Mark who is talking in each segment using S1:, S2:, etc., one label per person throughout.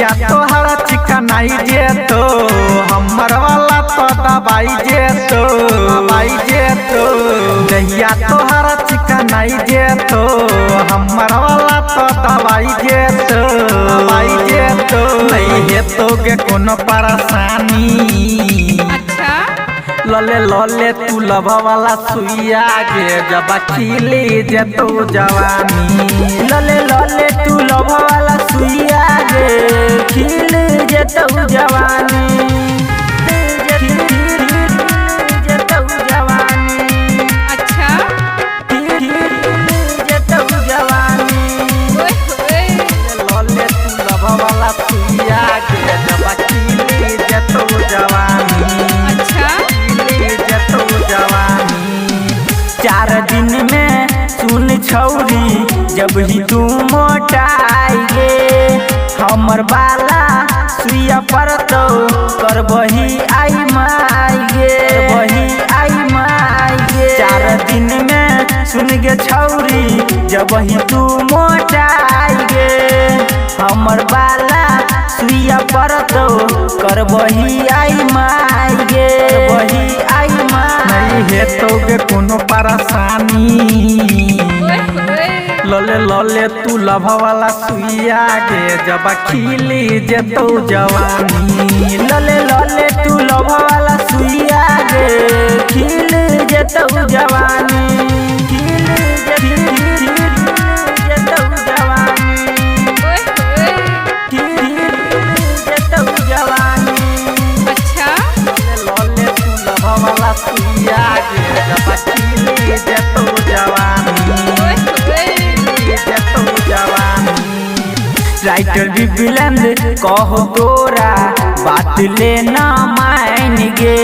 S1: दहिया तोहरा चिकनाई जे तो हमर वाला तो दबाई जे तो दहिया तोहरा चिकनाई जे तो हमर वाला तो दबाई जे तो नहीं है तो के कोनो परेशानी।
S2: अच्छा
S1: लले लले तू लभ वाला सुइया गे जब खिली जे तो जवानी।
S3: लले लले तू लभ वाला सुइया गे खिल जे तो जवानी।
S2: अच्छा
S3: जे तो जवानी।
S1: लले तू लभ वाला सुइया गे जब खिली जे तो जवानी।
S2: अच्छा
S3: 4 दिन में सुन छौरी जब ही तू मोटाई गे हमर बाला सुइया पर तो कर बही आई माई गे 4 दिन में सुन गे छौरी जब ही तू मोटाई गे हमर बाला सुइया पर तो कर बही आई माई गे
S1: नहीं है तो के कोनो परेशानी। लले लले तू लभ वाला सुइया गे जब खिली जे तो जवानी।
S3: लले लले तू लभ वाला सुइया गे खिल जे तो जवानी।
S2: अच्छा
S1: लले तू लभ वाला सुइया गे जब खिली जे तो जवानी।
S3: राइटर भी बुलंद कहो तोरा बात लेना मान गे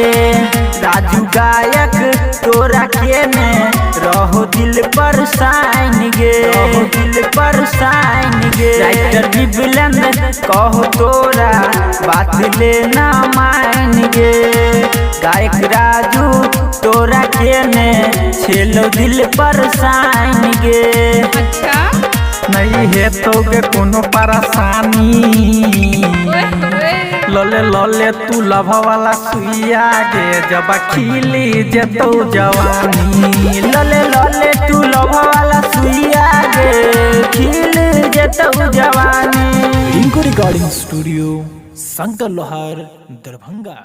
S3: राजू गायक तोरा के में रहो दिल पर साइन गे राइटर भी बुलंद कहो तोरा बात लेना मान गे गायक राजू तोरा के ने छेलो दिल पर साइन गे।
S2: अच्छा
S1: नहीं है तो के कोनो परेशानी। लले लले तू लभ वाला सुइया गे जब खिली जे तो जवानी।
S3: लले लले तू लभ वाला सुइया गे खिल जे तो जवानी।
S4: रिंकू रिकॉर्डिंग स्टूडियो शंकर लोहार दरभंगा।